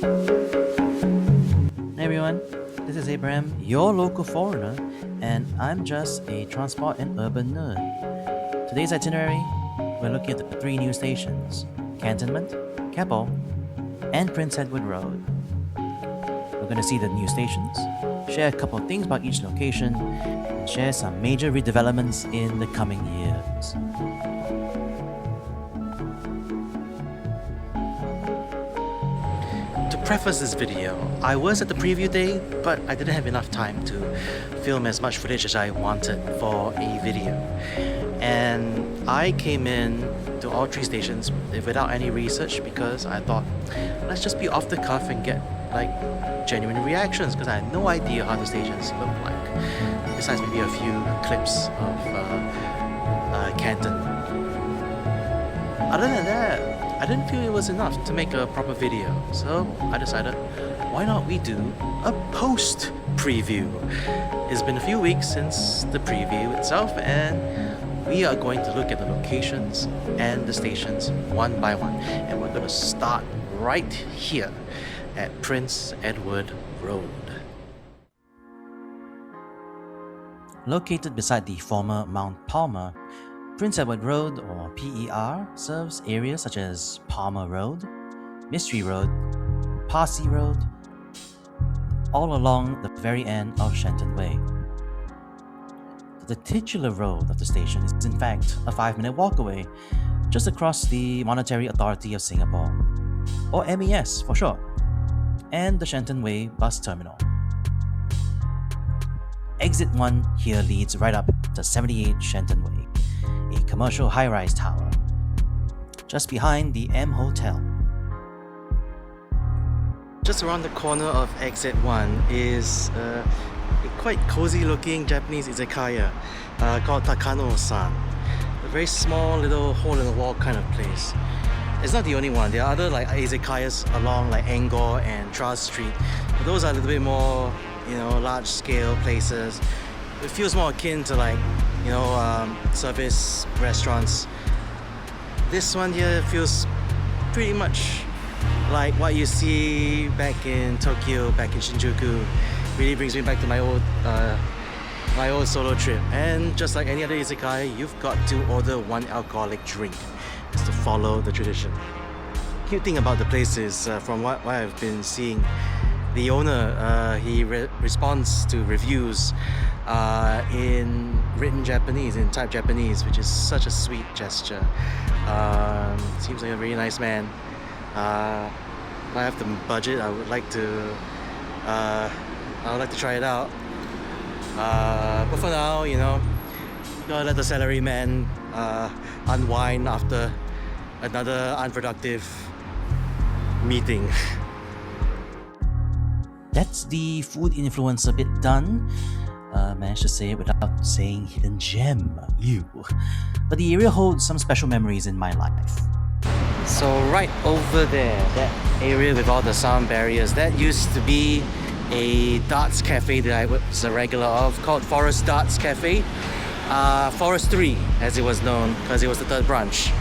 Hey everyone, this is Abraham, your local foreigner, and I'm just a transport and urban nerd. Today's itinerary, we're looking at the 3 new stations, Cantonment, Keppel, and Prince Edward Road. We're going to see the new stations, share a couple of things about each location, and share some major redevelopments in the coming years. To preface this video, I was at the preview day, but I didn't have enough time to film as much footage as I wanted for a video. And I came in to all 3 stations without any research because I thought, let's just be off the cuff and get like genuine reactions because I had no idea how the stations look like, besides maybe a few clips of Canton. Other than that, I didn't feel it was enough to make a proper video, so I decided, why not we do a post preview? It's been a few weeks since the preview itself, and we are going to look at the locations and the stations one by one, and we're going to start right here at Prince Edward Road. Located beside the former Mount Palmer, Prince Edward Road, or PER, serves areas such as Palmer Road, Mystery Road, Parsi Road, all along the very end of Shenton Way. The titular road of the station is in fact a 5-minute walk away, just across the Monetary Authority of Singapore, or MES for short, and the Shenton Way bus terminal. Exit 1 here leads right up to 78 Shenton Way, a commercial high-rise tower, just behind the M Hotel. Just around the corner of Exit 1 is a quite cozy-looking Japanese izakaya called Takano-san. A very small little hole-in-the-wall kind of place. It's not the only one. There are other like izakayas along like Angkor and Tras Street, but those are a little bit more, large-scale places. It feels more akin to like, service restaurants. This one here feels pretty much like what you see back in Tokyo, back in Shinjuku. Really brings me back to my old solo trip. And just like any other izakaya, you've got to order 1 alcoholic drink just to follow the tradition. Cute thing about the place is, from what I've been seeing, the owner, he responds to reviews in written Japanese, in typed Japanese, which is such a sweet gesture. Seems like a very nice man. If I have the budget, I would like to try it out. But for now, gotta let the salary man unwind after another unproductive meeting. That's the food influencer bit done. Managed to say it without saying hidden gem. Ew. But the area holds some special memories in my life. So right over there, that area with all the sound barriers, that used to be a darts cafe that I was a regular of, called Forest Darts Cafe. Forest 3, as it was known, because it was the 3rd branch.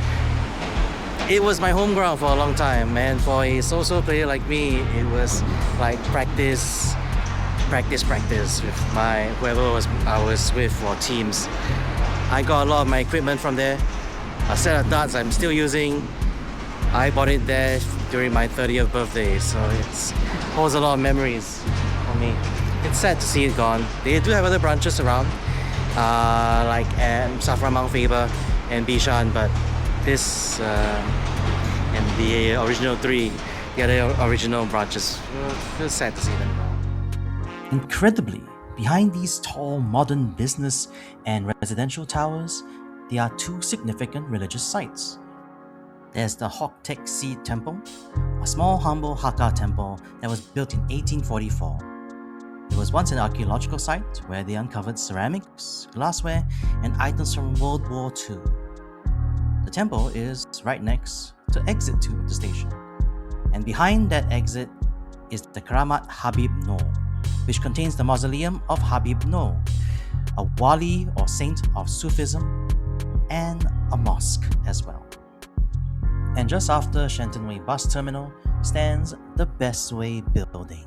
It was my home ground for a long time, and for a so-so player like me, it was like practice with whoever I was with for teams. I got a lot of my equipment from there. A set of darts I'm still using. I bought it there during my 30th birthday, so it holds a lot of memories for me. It's sad to see it gone. They do have other branches around, like Safra Mount Faber and Bishan, but this and the original 3, the other original branches, feels sad to see them gone. Incredibly, behind these tall modern business and residential towers, there are 2 significant religious sites. There's the Hock Tek Si Temple, a small humble Hakka temple that was built in 1844. It was once an archaeological site where they uncovered ceramics, glassware, and items from World War II. The temple is right next to Exit 2 of the station, and behind that exit is the Karamat Habib Noor, which contains the mausoleum of Habib Noor, a wali or saint of Sufism, and a mosque as well. And just after Shenton Way bus terminal, stands the Bestway Building,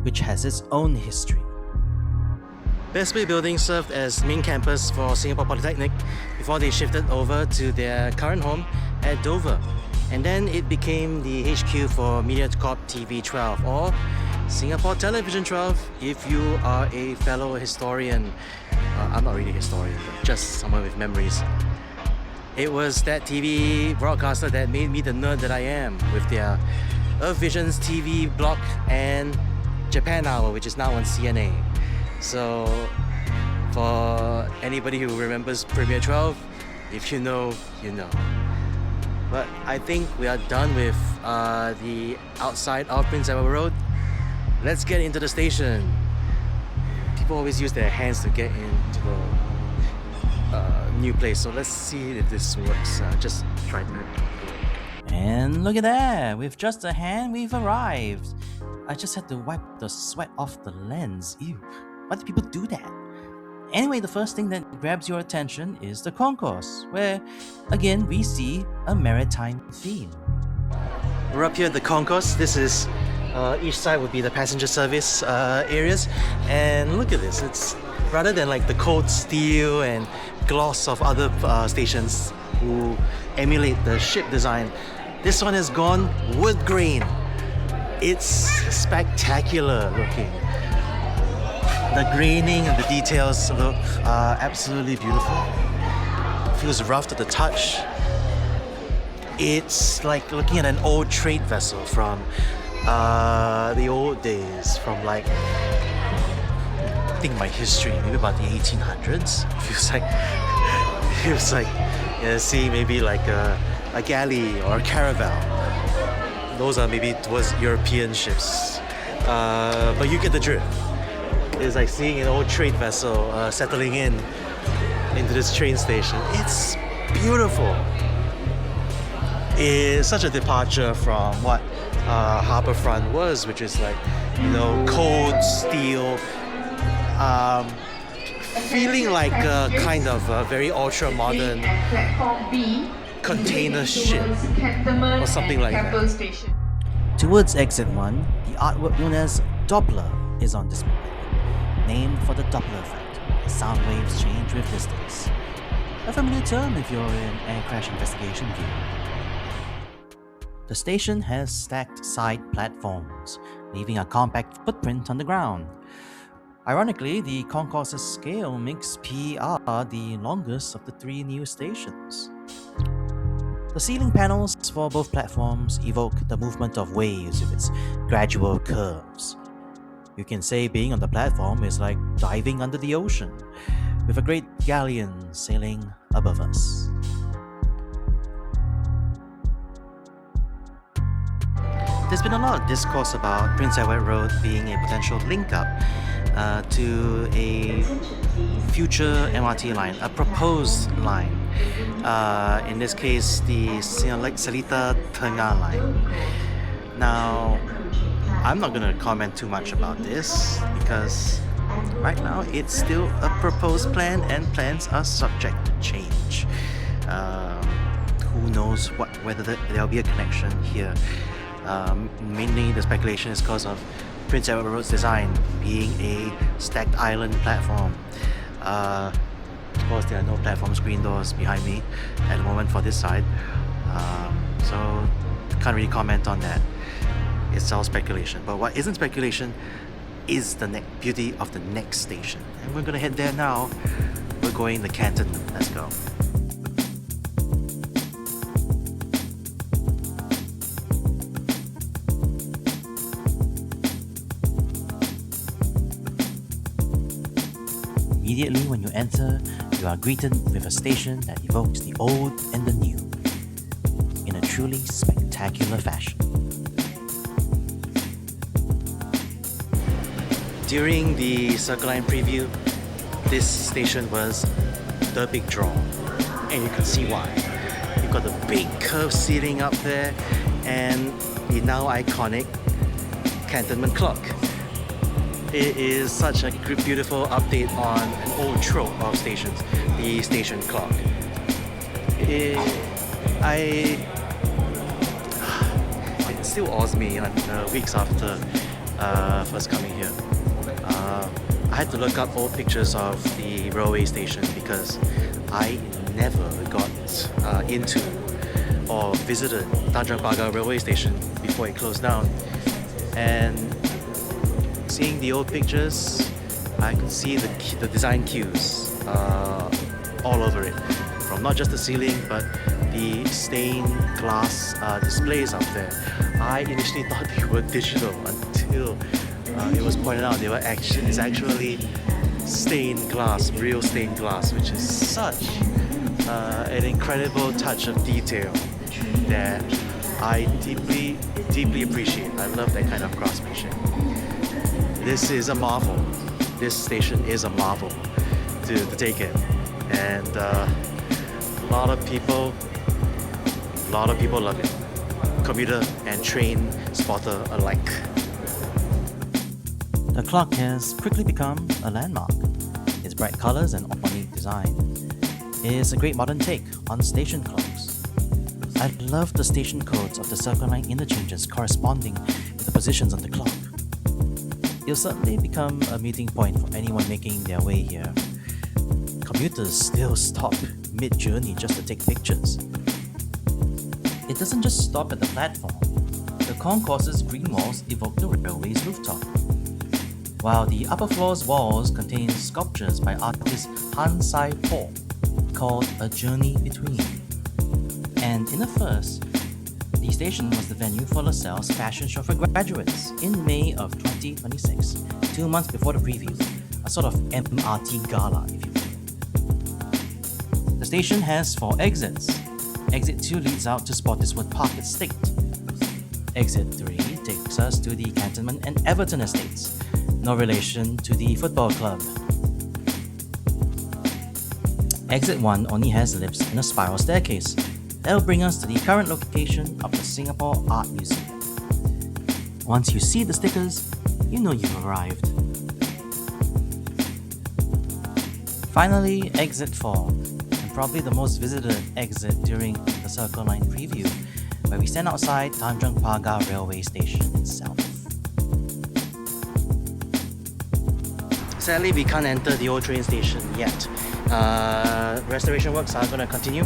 which has its own history. Bestway Building served as main campus for Singapore Polytechnic before they shifted over to their current home at Dover. And then it became the HQ for MediaCorp TV 12 or Singapore Television 12 if you are a fellow historian. I'm not really a historian, but just someone with memories. It was that TV broadcaster that made me the nerd that I am with their Earth Vision's TV block and Japan Hour, which is now on CNA. So for anybody who remembers Premiere 12, if you know, you know. But I think we are done with the outside of Prince Edward Road. Let's get into the station. People always use their hands to get into the new place, so let's see if this works. Just try to. And look at that! With just a hand, we've arrived. I just had to wipe the sweat off the lens. Ew. Why do people do that? Anyway, the first thing that grabs your attention is the concourse, where, again, we see a maritime theme. We're up here at the concourse. This is, each side would be the passenger service areas. And look at this. It's rather than like the cold steel and gloss of other stations who emulate the ship design, this one has gone wood grain. It's spectacular looking. The graining and the details look absolutely beautiful. Feels rough to the touch. It's like looking at an old trade vessel from the old days, from like, I think my history, maybe about the 1800s. Feels like see maybe like a galley or a caravel. Those are maybe towards European ships, but you get the drift. It's like seeing an old trade vessel settling into this train station. It's beautiful. It's such a departure from what Harbourfront was, which is like, cold steel, feeling like a kind of a very ultra-modern container ship or something like that. Towards exit 1, the artwork known as Doppler is on display, named for the Doppler effect, as sound waves change with distance. A familiar term if you're in air crash investigation view. The station has stacked side platforms, leaving a compact footprint on the ground. Ironically, the concourse's scale makes PR the longest of the three new stations. The ceiling panels for both platforms evoke the movement of waves with its gradual curves. You can say being on the platform is like diving under the ocean, with a great galleon sailing above us. There's been a lot of discourse about Prince Edward Road being a potential link-up to a future MRT line, a proposed line. In this case, the Seletar Tengah line. Now, I'm not going to comment too much about this because right now it's still a proposed plan and plans are subject to change. Who knows whether there'll be a connection here. Mainly the speculation is because of Prince Edward Road's design being a stacked island platform. Of course, there are no platform screen doors behind me at the moment for this side, so can't really comment on that. It's all speculation. But what isn't speculation is the beauty of the next station, and we're gonna head there now. We're going to Cantonment. Let's go. Immediately when you enter, you are greeted with a station that evokes the old and the new in a truly spectacular fashion. During the Circle Line preview, this station was the big draw, and you can see why. You've got the big curved ceiling up there and the now iconic Cantonment clock. It is such a beautiful update on an old trope of stations, the station clock. still awes me on weeks after first coming here. I had to look up old pictures of the railway station because I never got into or visited Tanjong Pagar railway station before it closed down. And seeing the old pictures, I could see the design cues all over it, from not just the ceiling but the stained glass displays up there. I initially thought they were digital until it was pointed out it's actually stained glass, real stained glass, which is such an incredible touch of detail that I deeply, deeply appreciate. I love that kind of craftsmanship. This is a marvel. This station is a marvel to take in, and a lot of people love it. Commuter and train spotter alike. The clock has quickly become a landmark. Its bright colors and ornate design is a great modern take on station clocks. I love the station codes of the Circle Line interchanges corresponding with the positions on the clock. It'll certainly become a meeting point for anyone making their way here. Commuters still stop mid-journey just to take pictures. It doesn't just stop at the platform. The concourse's green walls evoke the railway's rooftop, while the upper floor's walls contain sculptures by artist Han Sai-po called A Journey Between. And in the first, the station was the venue for LaSalle's fashion show for graduates in May of 2026, 2 months before the preview, a sort of MRT gala, if you will. The station has 4 exits. Exit 2 leads out to Spottiswoode Park Estate. Exit 3 takes us to the Cantonment and Everton estates, no relation to the football club. Exit 1 only has lifts and a spiral staircase. That'll bring us to the current location of the Singapore Art Museum. Once you see the stickers, you know you've arrived. Finally, Exit 4, and probably the most visited exit during the Circle Line preview, where we stand outside Tanjong Pagar railway station itself. Sadly, we can't enter the old train station yet. Restoration works are going to continue,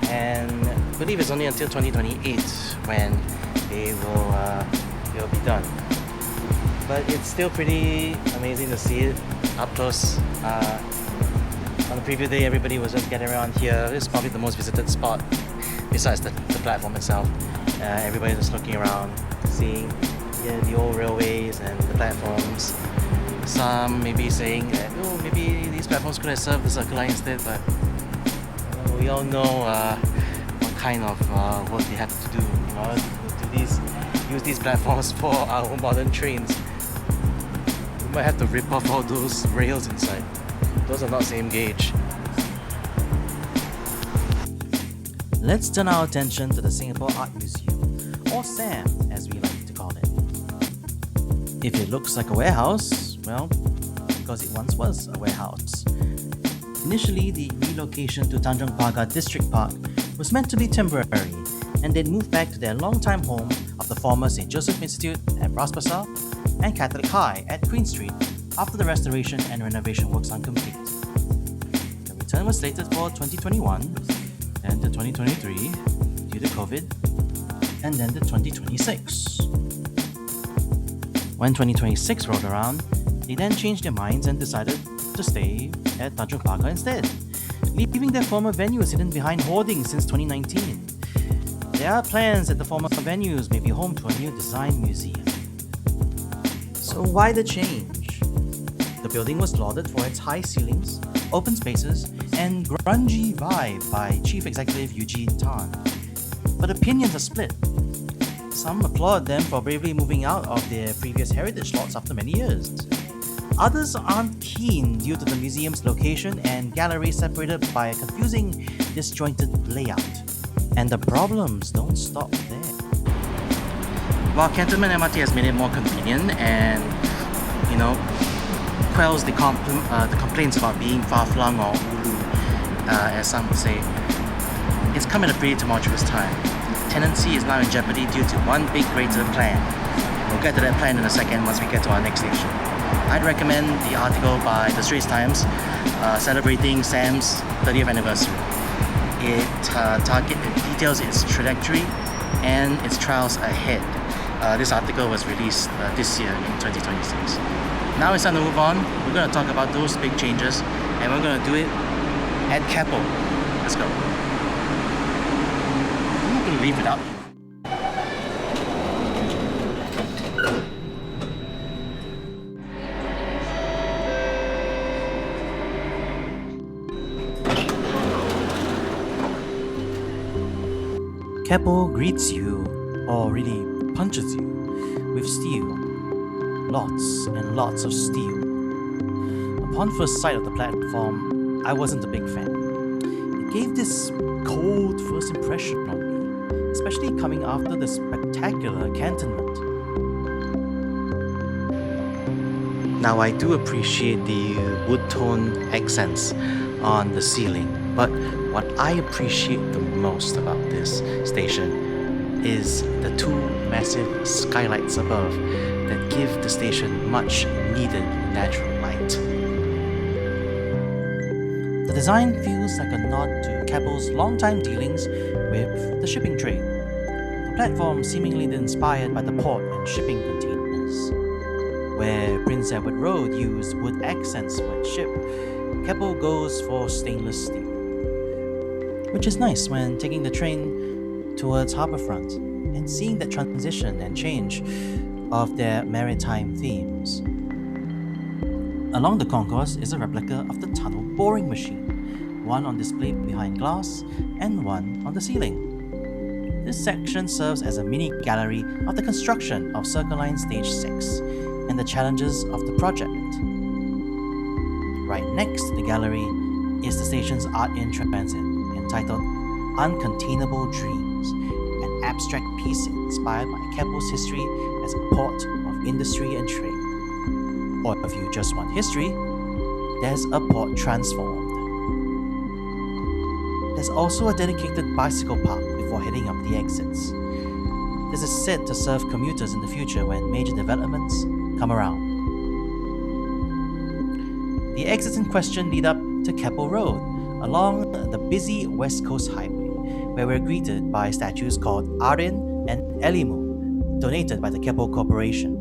and I believe it's only until 2028 when they'll be done. But it's still pretty amazing to see it up close. On the preview day, everybody was just getting around here. It's probably the most visited spot besides the platform itself. Everybody just looking around, seeing the old railways and the platforms. Some maybe saying that, maybe these platforms could have served the Circle Line instead, but we all know what kind of work they have to do in order to use these platforms for our modern trains. We might have to rip off all those rails inside. Those are not same gauge. Let's turn our attention to the Singapore Art Museum, or SAM as we like to call it. If it looks like a warehouse, well, because it once was a warehouse. Initially, the relocation to Tanjong Pagar District Park was meant to be temporary, and they'd move back to their long-time home of the former St. Joseph Institute at Bras Basah and Catholic High at Queen Street after the restoration and renovation works are complete. The return was slated for 2021, then to 2023 due to COVID, and then to 2026. When 2026 rolled around, they then changed their minds and decided to stay at Tanjong Pagar instead, leaving their former venues hidden behind hoardings since 2019. There are plans that the former venues may be home to a new design museum. So why the change? The building was lauded for its high ceilings, open spaces, and grungy vibe by Chief Executive Eugene Tan. But opinions are split. Some applaud them for bravely moving out of their previous heritage lots after many years. Others aren't keen due to the museum's location and gallery separated by a confusing, disjointed layout. And the problems don't stop there. While Cantonment MRT has made it more convenient and, quells the complaints about being far-flung or ulu, as some would say, it's come at a pretty tumultuous time. tenancy is now in jeopardy due to one big greater plan. We'll get to that plan in a second once we get to our next station. I'd recommend the article by the Straits Times celebrating Sam's 30th anniversary. It details its trajectory and its trials ahead. This article was released this year in 2026. Now it's time to move on. We're going to talk about those big changes, and we're going to do it at Keppel. Let's go. I'm not going to leave without you. Keppel greets you, or really punches you, with steel. Lots and lots of steel. Upon first sight of the platform, I wasn't a big fan. It gave this cold first impression on me, especially coming after the spectacular Cantonment. Now I do appreciate the wood tone accents on the ceiling, but what I appreciate the most about this station is the two massive skylights above that give the station much needed natural light. The design feels like a nod to Keppel's long-time dealings with the shipping trade. The platform seemingly inspired by the port and shipping containers. Where Prince Edward Road used wood accents for its ship, Keppel goes for stainless steel. Which is nice when taking the train towards Harbourfront and seeing that transition and change of their maritime themes. Along the concourse is a replica of the tunnel boring machine, one on display behind glass and one on the ceiling. This section serves as a mini gallery of the construction of Circle Line Stage 6 and the challenges of the project. Right next to the gallery is the station's art in transit, entitled Uncontainable Dreams, an abstract piece inspired by Keppel's history as a port of industry and trade. Or if you just want history, there's a port transformed. There's also a dedicated bicycle park before heading up the exits. This is said to serve commuters in the future when major developments come around. The exits in question lead up to Keppel Road, along the busy West Coast Highway, where we're greeted by statues called Arin and Elimu, donated by the Keppel Corporation.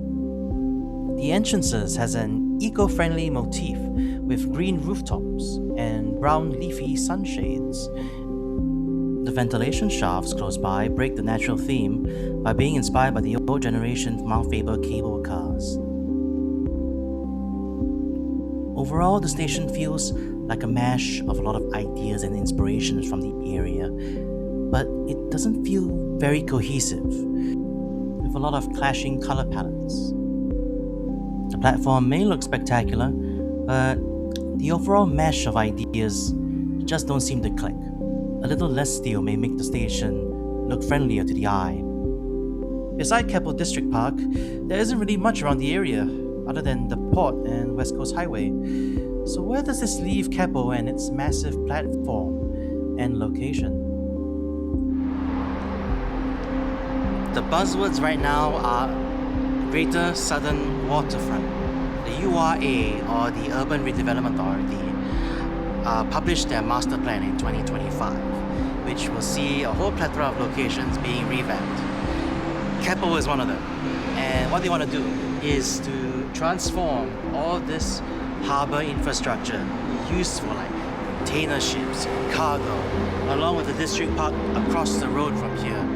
The entrances has an eco-friendly motif with green rooftops and brown leafy sunshades. The ventilation shafts close by break the natural theme by being inspired by the old generation Mount Faber cable cars. Overall, the station feels like a mash of a lot of ideas and inspirations from the area, but it doesn't feel very cohesive, with a lot of clashing color palettes. The platform may look spectacular, but the overall mesh of ideas just don't seem to click. A little less steel may make the station look friendlier to the eye. Beside Keppel District Park, there isn't really much around the area, other than the port and West Coast Highway. So where does this leave Keppel and its massive platform and location? The buzzwords right now are Greater Southern Waterfront. The URA, or the Urban Redevelopment Authority, published their master plan in 2025, which will see a whole plethora of locations being revamped. Keppel is one of them. And what they want to do is to transform all this harbour infrastructure used for like container ships, cargo, along with the district park across the road from here,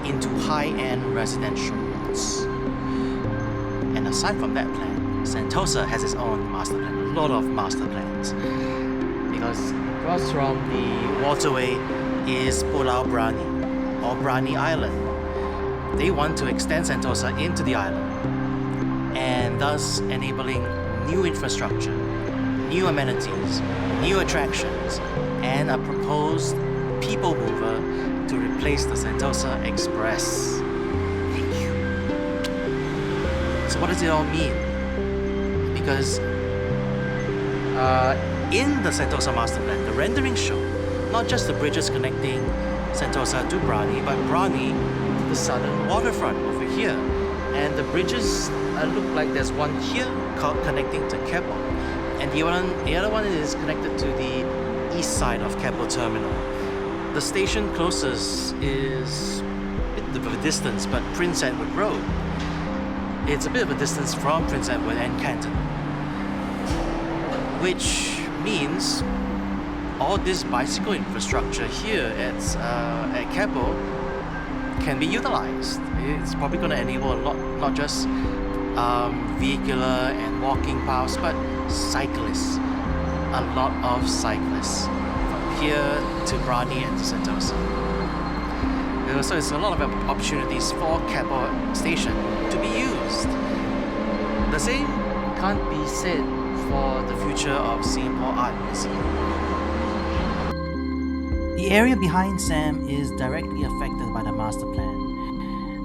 into high-end residential lots. And aside from that plan, Sentosa has its own master plan, a lot of master plans. Because across from the waterway is Pulau Brani, or Brani Island. They want to extend Sentosa into the island, and thus enabling new infrastructure, new amenities, new attractions, and a proposed people mover to replace the Sentosa Express. Thank you. So what does it all mean? Because in the Sentosa Master Plan, the renderings show not just the bridges connecting Sentosa to Brani, but Brani to the southern waterfront over here. And the bridges look like there's one here connecting to Keppel, and the other one is connected to the east side of Keppel Terminal. The station closest is a bit of a distance, but Prince Edward Road. It's a bit of a distance from Prince Edward and Canton, which means all this bicycle infrastructure here at Keppel can be utilized. It's probably going to enable a lot, not just vehicular and walking paths, but cyclists. A lot of cyclists from here to Brani and to Sentosa. So it's a lot of opportunities for Keppel Station to be used. The same can't be said for the future of Singapore Art Museum. The area behind SAM is directly affected by the master plan.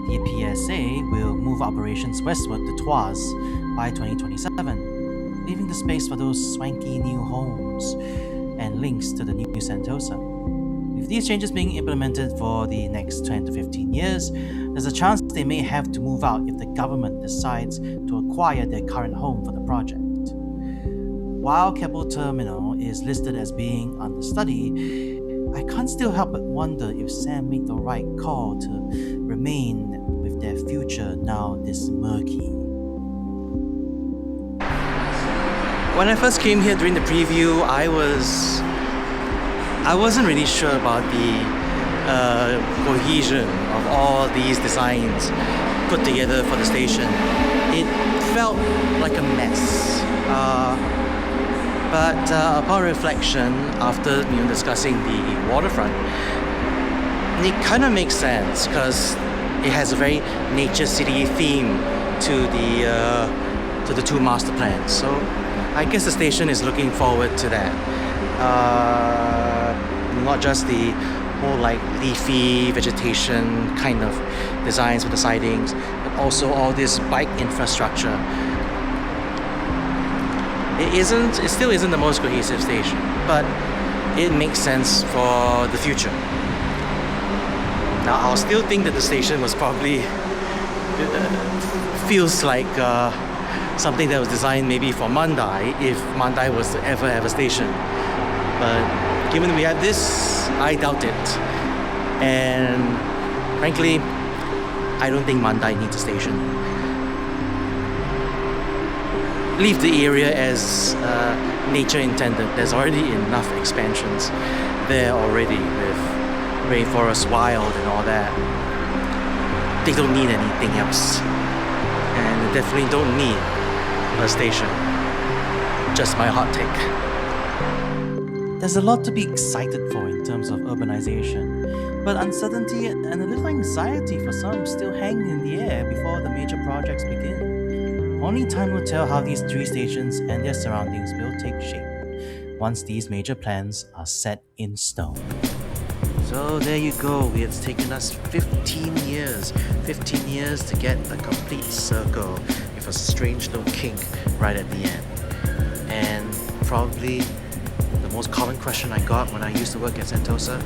The PSA will move operations westward to Tuas by 2027, leaving the space for those swanky new homes and links to the new Sentosa. With these changes being implemented for the next 10 to 15 years, there's a chance they may have to move out if the government decides to acquire their current home for the project. While Keppel Terminal is listed as being under study, I can't still help but wonder if Sam made the right call to remain with their future now this murky. When I first came here during the preview, I wasn't really sure about the cohesion of all these designs put together for the station. It felt like a mess. But upon reflection, after discussing the waterfront, it kind of makes sense because it has a very nature city theme to the two master plans. So I guess the station is looking forward to that. Not just the whole like leafy vegetation kind of designs with the sidings, but also all this bike infrastructure. It still isn't the most cohesive station, but it makes sense for the future. Now, I'll still think that the station was probably feels like something that was designed maybe for Mandai, if Mandai was to ever have a station. But given we have this, I doubt it. And frankly, I don't think Mandai needs a station. Leave the area as nature intended. There's already enough expansions there already with rainforest wild and all that. They don't need anything else, and they definitely don't need a station. Just my hot take. There's a lot to be excited for in terms of urbanization, but uncertainty and a little anxiety for some still hang in the air before the major projects begin. Only time will tell how these three stations and their surroundings will take shape once these major plans are set in stone. So there you go. It's taken us 15 years to get a complete circle with a strange little kink right at the end. And probably the most common question I got when I used to work at Sentosa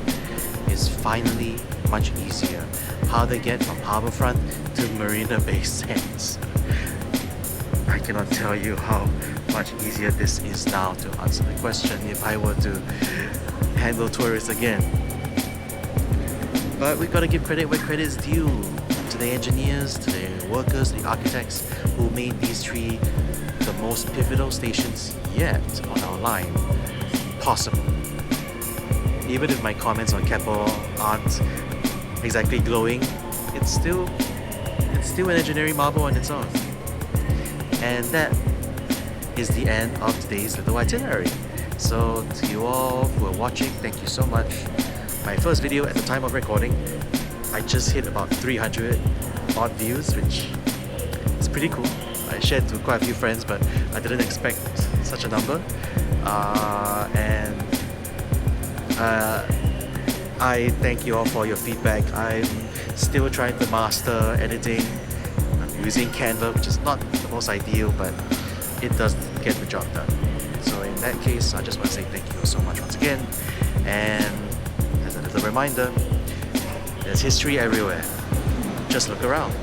is finally much easier. How they get from Harbourfront to Marina Bay Sands. I cannot tell you how much easier this is now to answer the question if I were to handle tourists again. But we've got to give credit where credit is due to the engineers, to the workers, the architects who made these three the most pivotal stations yet on our line possible. Even if my comments on Keppel aren't exactly glowing, it's still an engineering marvel on its own. And that is the end of today's little itinerary. So to you all who are watching, thank you so much. My first video at the time of recording, I just hit about 300 odd views, which is pretty cool. I shared to quite a few friends, but I didn't expect such a number. I thank you all for your feedback. I'm still trying to master editing. I'm using Canva, which is not the most ideal, but it does get the job done. So in that case, I just want to say thank you so much once again. And as a little reminder, There's history everywhere. Just look around.